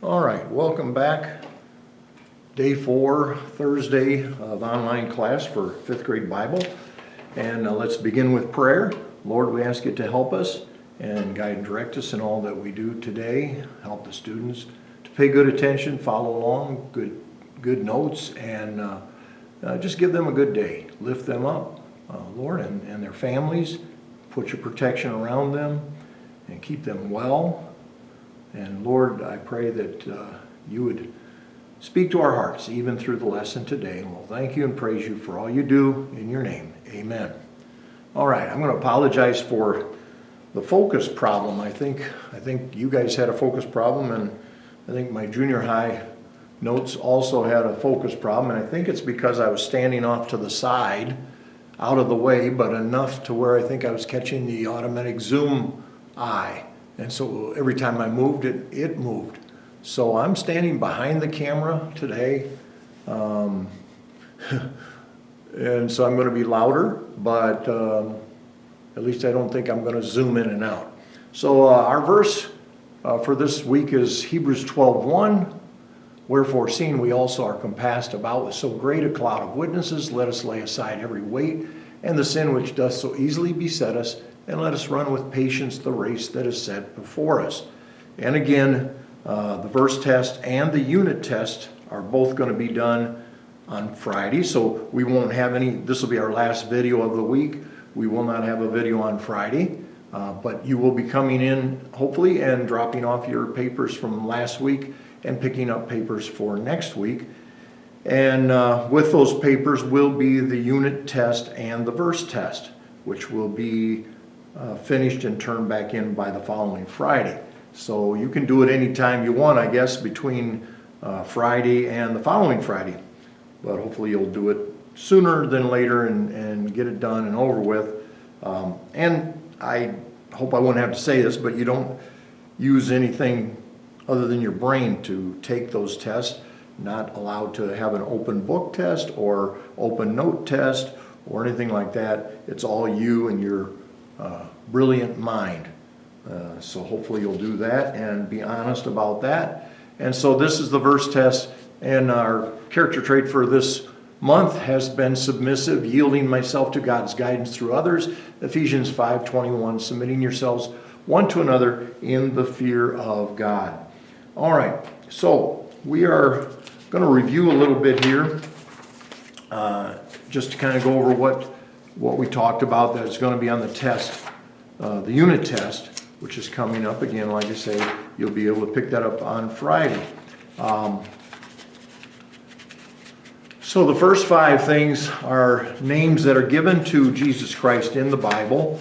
All right, welcome back. Day 4, Thursday of online class for 5th grade Bible. And let's begin with prayer. Lord, we ask you to help us and guide and direct us in all that we do today. Help the students to pay good attention, follow along, good notes, and just give them a good day. Lift them up, Lord, and their families. Put your protection around them and keep them well. And Lord, I pray that you would speak to our hearts even through the lesson today. And we'll thank you and praise you for all you do in your name. Amen. All right, I'm going to apologize for the focus problem. I think you guys had a focus problem, and I think my junior high notes also had a focus problem. And I think it's because I was standing off to the side, out of the way, but enough to where I think I was catching the automatic zoom eye. And so every time I moved it moved. So I'm standing behind the camera today. And so I'm going to be louder, but at least I don't think I'm going to zoom in and out. So our verse for this week is Hebrews 12:1. Wherefore, seeing we also are compassed about with so great a cloud of witnesses, let us lay aside every weight and the sin which doth so easily beset us, and let us run with patience the race that is set before us. And again, the verse test and the unit test are both going to be done on Friday, so we won't have any. This will be our last video of the week. We will not have a video on Friday, but you will be coming in, hopefully, and dropping off your papers from last week and picking up papers for next week. And with those papers will be the unit test and the verse test, which will be finished and turned back in by the following Friday. So you can do it anytime you want, I guess, between Friday and the following Friday. But hopefully you'll do it sooner than later and get it done and over with. And I hope I wouldn't have to say this, but you don't use anything other than your brain to take those tests. Not allowed to have an open book test or open note test or anything like that. It's all you and your brilliant mind. So hopefully you'll do that and be honest about that. And so this is the verse test, and our character trait for this month has been submissive, yielding myself to God's guidance through others. Ephesians 5:21, submitting yourselves one to another in the fear of God. All right, so we are going to review a little bit here, just to kind of go over what we talked about that is going to be on the test, the unit test, which is coming up again. Like I say, you'll be able to pick that up on Friday. So the first 5 things are names that are given to Jesus Christ in the Bible,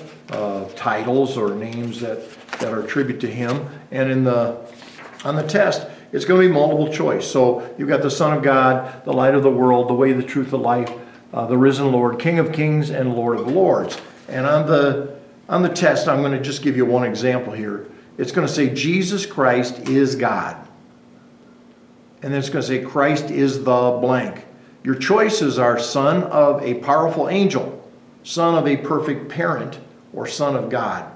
titles or names that are attributed to him. And on the test, it's going to be multiple choice. So you've got the Son of God, the light of the world, the way, the truth, the life, the risen Lord, King of kings and Lord of lords. And on the test, I'm going to just give you one example here. It's going to say Jesus Christ is God. And then it's going to say Christ is the blank. Your choices are son of a powerful angel, son of a perfect parent, or son of God.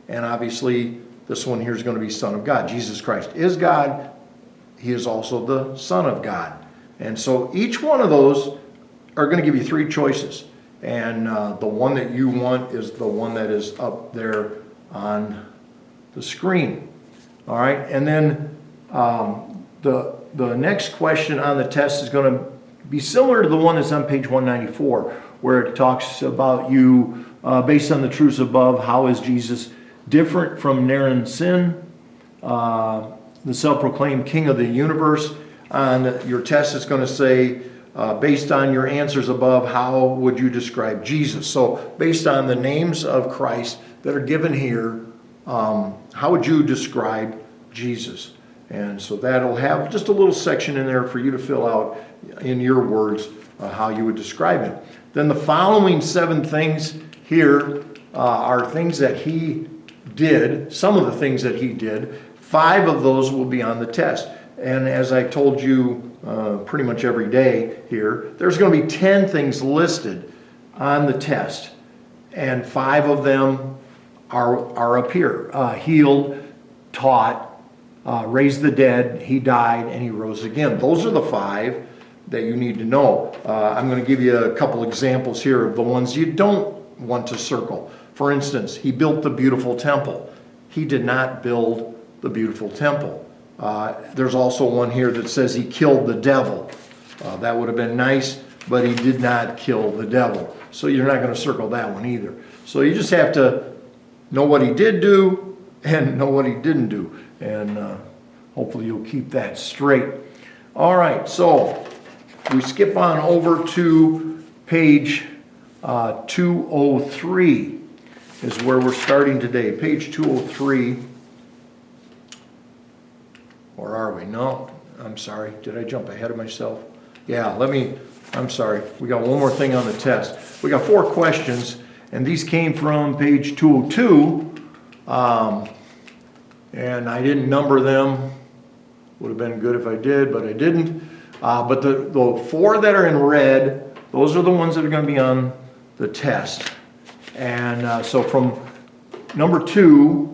And obviously, this one here is going to be son of God. Jesus Christ is God. He is also the Son of God. And so each one of those are going to give you 3 choices. And the one that you want is the one that is up there on the screen. All right. And then the next question on the test is going to be similar to the one that's on page 194, where it talks about you based on the truths above. How is Jesus different from Naren Sin, the self-proclaimed king of the universe? On your test, it's going to say, based on your answers above, how would you describe Jesus? So based on the names of Christ that are given here, how would you describe Jesus? And so that'll have just a little section in there for you to fill out in your words how you would describe him. Then the following 7 things here are things that he did, some of the things that he did. 5 of those will be on the test. And as I told you pretty much every day here, there's going to be 10 things listed on the test. And 5 of them are up here. Healed, taught, raised the dead, he died, and he rose again. Those are the 5 that you need to know. I'm going to give you a couple examples here of the ones you don't want to circle. For instance, he built the beautiful temple. He did not build the beautiful temple. There's also one here that says he killed the devil. That would have been nice, but he did not kill the devil. So you're not going to circle that one either. So you just have to know what he did do and know what he didn't do. And hopefully you'll keep that straight. All right, so we skip on over to page 203 is where we're starting today. Page 203. Or are we? No, I'm sorry. Did I jump ahead of myself? Yeah, I'm sorry. We got one more thing on the test. We got 4 questions, and these came from page 202. And I didn't number them. Would have been good if I did, but I didn't. But the 4 that are in red, those are the ones that are going to be on the test. And so from number 2,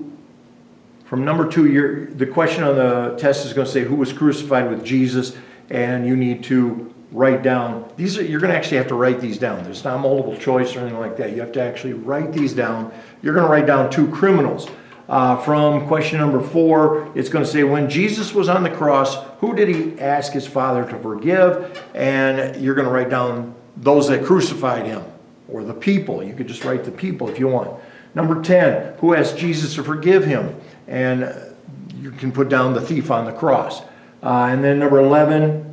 the question on the test is going to say who was crucified with Jesus, and you need to write down. You're going to actually have to write these down. There's not multiple choice or anything like that. You have to actually write these down. You're going to write down 2 criminals. From question number 4, it's going to say, when Jesus was on the cross, who did he ask his Father to forgive? And you're going to write down those that crucified him, or the people. You could just write the people if you want. Number 10, who asked Jesus to forgive him? And you can put down the thief on the cross. And then number 11,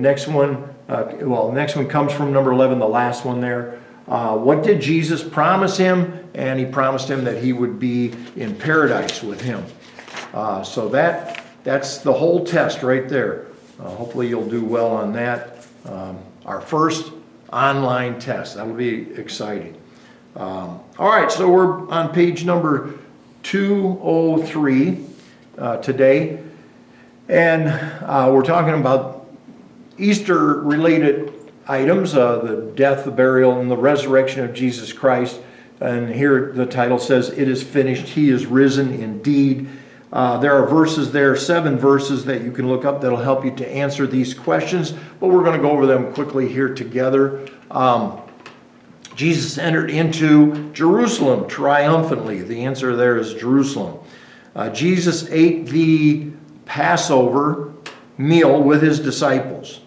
next one comes from number 11, the last one there. What did Jesus promise him? And he promised him that he would be in paradise with him. So that's the whole test right there. Hopefully you'll do well on that. Our first online test. That'll be exciting. All right, so we're on page number 203 today. And we're talking about Easter-related items, the death, the burial, and the resurrection of Jesus Christ. And here the title says, "It is finished, he is risen indeed." There are verses there, 7 verses that you can look up that'll help you to answer these questions, but we're going to go over them quickly here together. Jesus entered into Jerusalem triumphantly. The answer there is Jerusalem. Jesus ate the Passover meal with his disciples.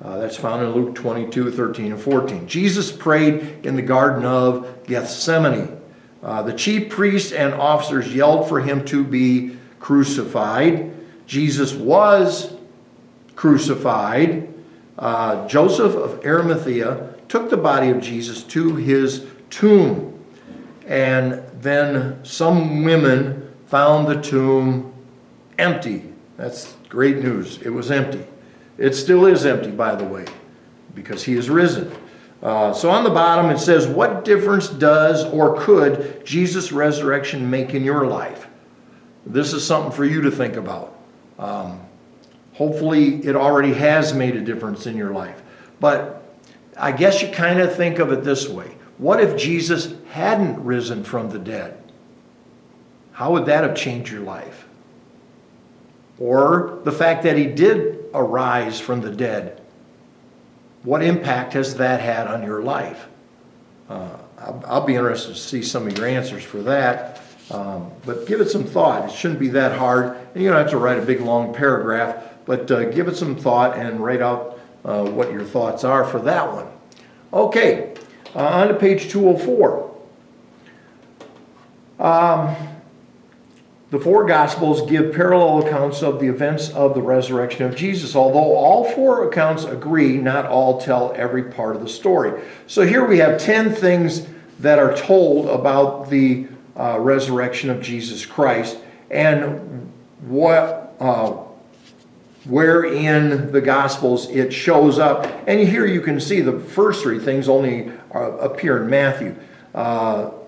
That's found in Luke 22, 13, and 14. Jesus prayed in the Garden of Gethsemane. The chief priests and officers yelled for him to be crucified. Jesus was crucified. Joseph of Arimathea took the body of Jesus to his tomb. And then some women found the tomb empty. That's great news. It was empty. It still is empty, by the way, because he is risen. So on the bottom it says, what difference does or could Jesus' resurrection make in your life? This is something for you to think about. Hopefully it already has made a difference in your life. But I guess you kind of think of it this way. What if Jesus hadn't risen from the dead? How would that have changed your life? Or the fact that he did arise from the dead, what impact has that had on your life? I'll be interested to see some of your answers for that. But give it some thought. It shouldn't be that hard. And you don't have to write a big long paragraph, but give it some thought and write out what your thoughts are for that one. Okay, on to page 204. The 4 Gospels give parallel accounts of the events of the resurrection of Jesus. Although all 4 accounts agree, not all tell every part of the story. So here we have 10 things that are told about the resurrection of Jesus Christ, and where in the Gospels it shows up. And here you can see the first 3 things only appear in Matthew.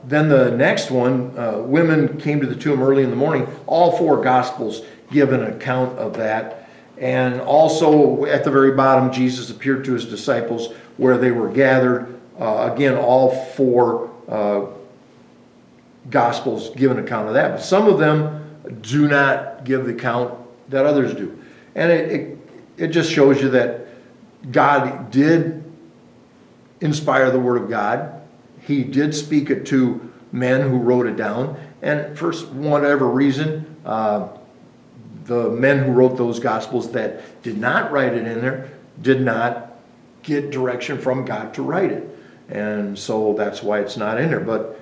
Then the next one, women came to the tomb early in the morning. All 4 Gospels give an account of that. And also at the very bottom, Jesus appeared to his disciples where they were gathered. Again, all 4 Gospels give an account of that. But some of them do not give the account that others do. And it just shows you that God did inspire the Word of God. He did speak it to men who wrote it down. And for whatever reason, the men who wrote those Gospels that did not write it in there did not get direction from God to write it. And so that's why it's not in there. But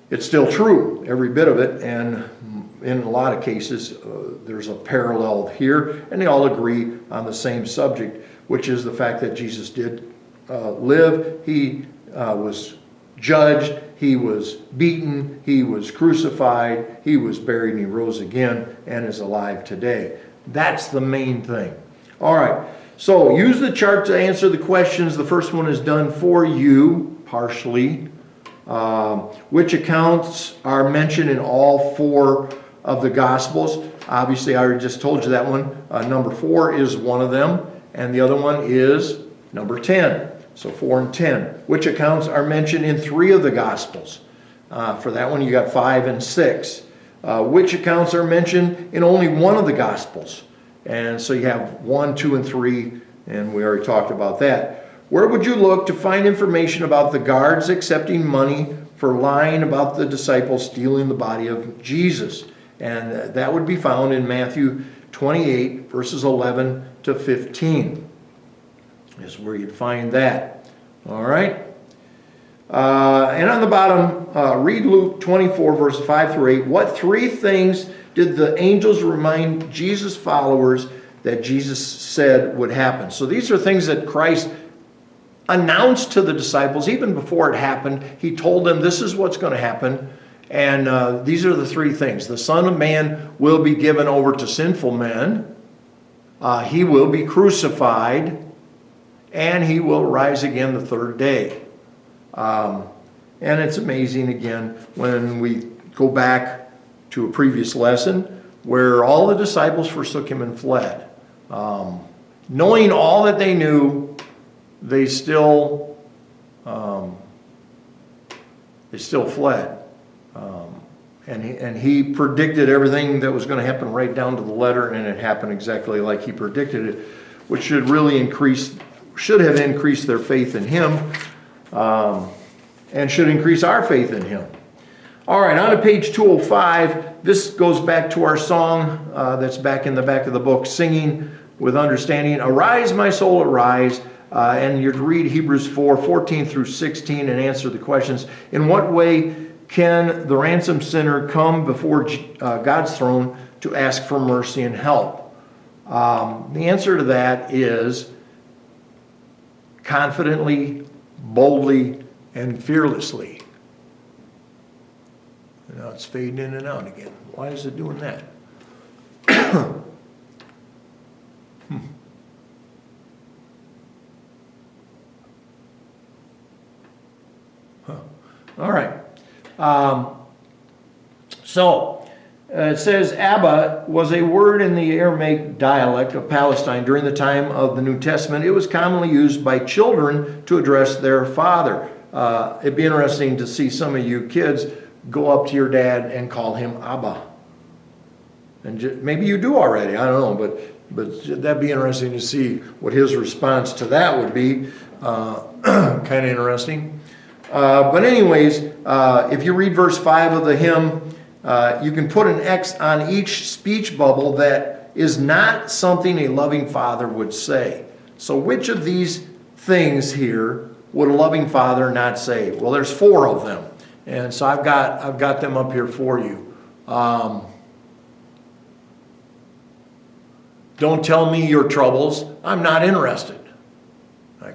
it's still true, every bit of it. And in a lot of cases, there's a parallel here. And they all agree on the same subject, which is the fact that Jesus did live. He was judged. He was beaten. He was crucified. He was buried, and he rose again and is alive today. That's the main thing. All right. So use the chart to answer the questions. The first one is done for you, partially. Which accounts are mentioned in all 4 of the Gospels? Obviously, I already just told you that one. Number 4 is one of them, and the other one is number 10. So 4 and 10. Which accounts are mentioned in 3 of the Gospels? For that one, you got 5 and 6. Which accounts are mentioned in only one of the Gospels? And so you have 1, 2, and 3, and we already talked about that. Where would you look to find information about the guards accepting money for lying about the disciples stealing the body of Jesus? And that would be found in Matthew 28, verses 11 to 15. Is where you'd find that. All right. And on the bottom, read Luke 24, verse 5 through 8. What 3 things did the angels remind Jesus' followers that Jesus said would happen? So these are things that Christ announced to the disciples even before it happened. He told them this is what's going to happen. And these are the 3 things. The Son of Man will be given over to sinful men. He will be crucified. And he will rise again the 3rd day. And it's amazing, again, when we go back to a previous lesson where all the disciples forsook him and fled. Knowing all that they knew, they still fled. And he predicted everything that was going to happen right down to the letter, and it happened exactly like he predicted it, which should have increased their faith in him, and should increase our faith in him. All right, on to page 205. This goes back to our song that's back in the back of the book, Singing with Understanding. Arise, my soul, arise. And you're to read Hebrews 4, 14 through 16 and answer the questions. In what way can the ransomed sinner come before God's throne to ask for mercy and help? The answer to that is confidently, boldly, and fearlessly. Now it's fading in and out again. Why is it doing that? All right. It says Abba was a word in the Aramaic dialect of Palestine during the time of the New Testament. It was commonly used by children to address their father. It'd be interesting to see some of you kids go up to your dad and call him Abba. And maybe you do already, I don't know, but that'd be interesting to see what his response to that would be. Kind of interesting. But anyways, if you read verse 5 of the hymn, you can put an X on each speech bubble that is not something a loving father would say. So which of these things here would a loving father not say? Well, there's 4 of them. And so I've got them up here for you. Don't tell me your troubles. I'm not interested. I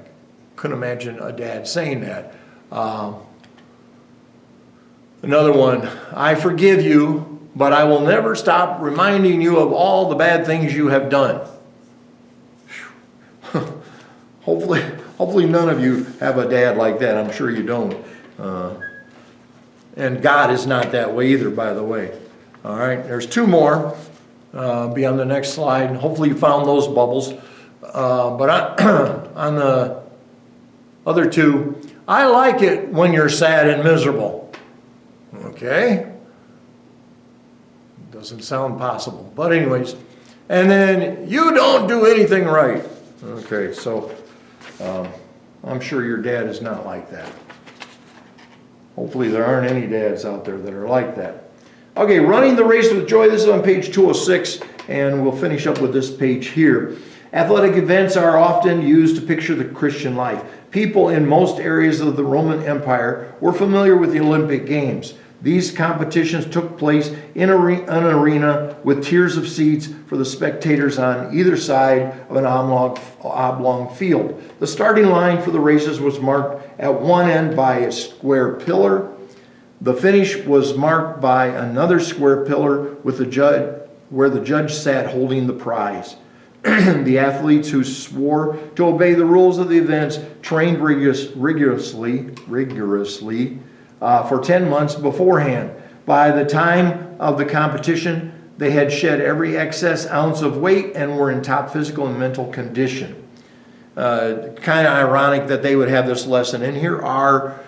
couldn't imagine a dad saying that. Another one, I forgive you, but I will never stop reminding you of all the bad things you have done. Hopefully none of you have a dad like that. I'm sure you don't. And God is not that way either, by the way. All right, there's 2 more. Be on the next slide. Hopefully you found those bubbles. But on the other 2, I like it when you're sad and miserable. Okay? Doesn't sound possible. But anyways, and then you don't do anything right. Okay, so I'm sure your dad is not like that. Hopefully there aren't any dads out there that are like that. Okay, running the race with joy. This is on page 206, and we'll finish up with this page here. Athletic events are often used to picture the Christian life. People in most areas of the Roman Empire were familiar with the Olympic Games. These competitions took place in an arena with tiers of seats for the spectators on either side of an oblong field. The starting line for the races was marked at one end by a square pillar. The finish was marked by another square pillar with the judge, where the judge sat holding the prize. The athletes who swore to obey the rules of the events trained rigorously for 10 months beforehand. By the time of the competition, they had shed every excess ounce of weight and were in top physical and mental condition. Kind of ironic that they would have this lesson in here. Our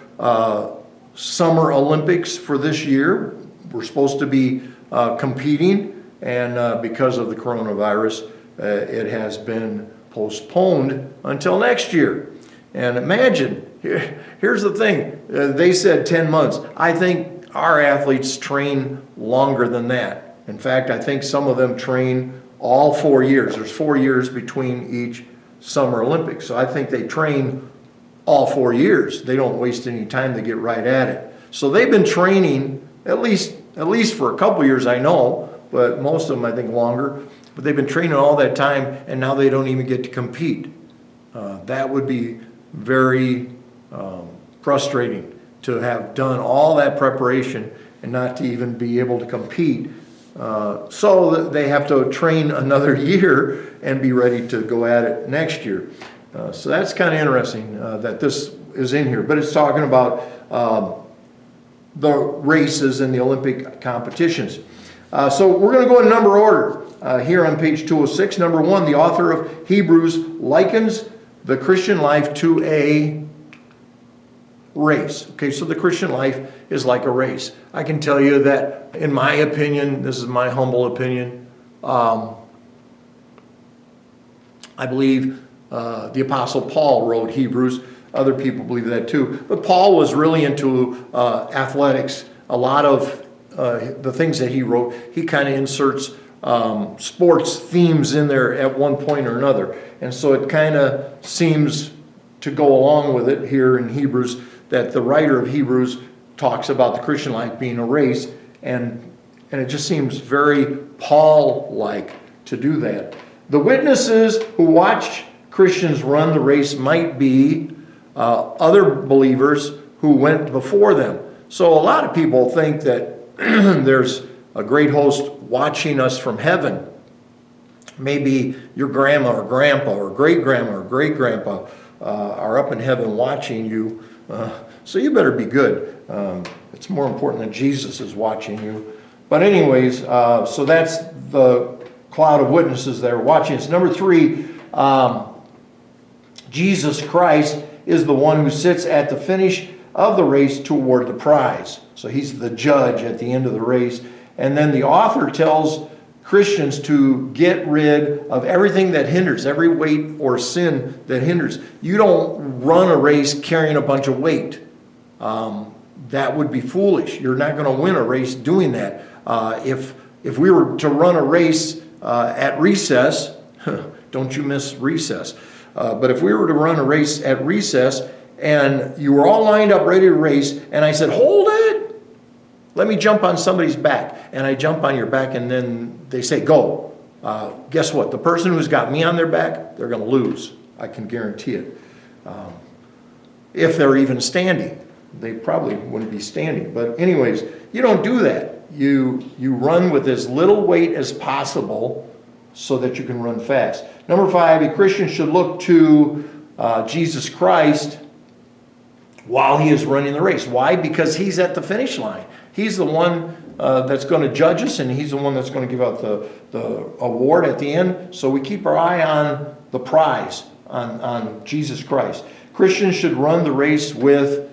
Summer Olympics for this year, we're supposed to be competing, and because of the coronavirus, it has been postponed until next year. And imagine, here's the thing, they said 10 months. I think our athletes train longer than that. In fact, I think some of them train all 4 years. There's 4 years between each Summer Olympics. So I think they train all 4 years. They don't waste any time, to get right at it. So they've been training at least for a couple years, I know, but most of them I think longer. But they've been training all that time, and now they don't even get to compete. That would be very frustrating, to have done all that preparation and not to even be able to compete. So they have to train another year and be ready to go at it next year. So that's kind of interesting that this is in here. But it's talking about the races and the Olympic competitions. So we're going to go in number order here on page 206. Number 1, the author of Hebrews likens the Christian life to a race. Okay, so the Christian life is like a race. I can tell you that, in my opinion, this is my humble opinion, I believe the Apostle Paul wrote Hebrews. Other people believe that too. But Paul was really into athletics. A lot of the things that he wrote, he kind of inserts sports themes in there at one point or another. And so it kind of seems to go along with it here in Hebrews, that the writer of Hebrews talks about the Christian life being a race, and it just seems very Paul-like to do that. The witnesses who watched Christians run the race might be other believers who went before them. So a lot of people think that there's a great host watching us from heaven. Maybe your grandma or grandpa or great-grandma or great-grandpa are up in heaven watching you. So you better be good. It's more important that Jesus is watching you. But anyways, so that's the cloud of witnesses that are watching us. Number 3, Jesus Christ is the one who sits at the finish of the race toward the prize. So he's the judge at the end of the race. And then the author tells Christians to get rid of everything that hinders, every weight or sin that hinders. You don't run a race carrying a bunch of weight. That would be foolish. You're not going to win a race doing that. If we were to run a race at recess, don't you miss recess? But if we were to run a race at recess and you were all lined up ready to race, and I said, hold it, let me jump on somebody's back, and I jump on your back, and then they say, go. Guess what? The person who's got me on their back, they're going to lose. I can guarantee it. If they're even standing. They probably wouldn't be standing. But anyways, you don't do that. You run with as little weight as possible so that you can run fast. Number 5, a Christian should look to Jesus Christ while he is running the race. Why? Because he's at the finish line. He's the one that's going to judge us, and he's the one that's going to give out the award at the end. So we keep our eye on the prize, on Jesus Christ. Christians should run the race with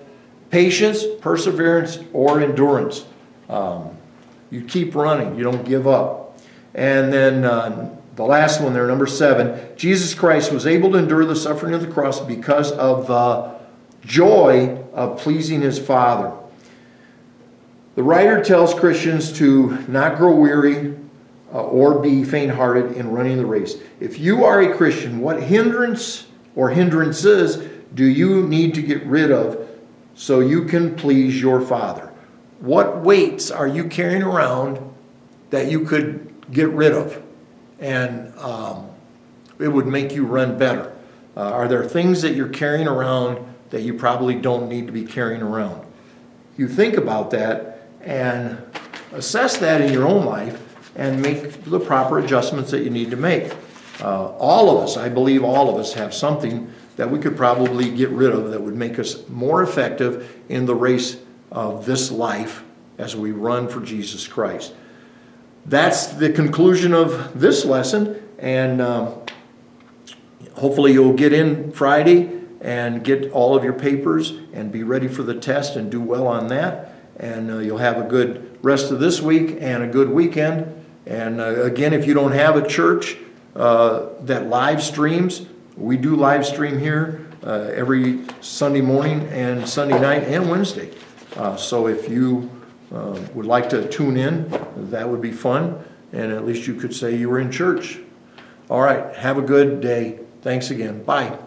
patience, perseverance, or endurance. You keep running. You don't give up. And then the last one there, number 7, Jesus Christ was able to endure the suffering of the cross because of the joy of pleasing his Father. The writer tells Christians to not grow weary or be faint-hearted in running the race. If you are a Christian, what hindrance or hindrances do you need to get rid of so you can please your Father? What weights are you carrying around that you could get rid of? And it would make you run better. Are there things that you're carrying around that you probably don't need to be carrying around? You think about that and assess that in your own life and make the proper adjustments that you need to make. All of us, I believe all of us, have something that we could probably get rid of that would make us more effective in the race of this life as we run for Jesus Christ. That's the conclusion of this lesson, and hopefully you'll get in Friday and get all of your papers and be ready for the test and do well on that. And you'll have a good rest of this week and a good weekend. And again, if you don't have a church that live streams, we do live stream here every Sunday morning and Sunday night and Wednesday. So if you would like to tune in, that would be fun. And at least you could say you were in church. All right, have a good day. Thanks again. Bye.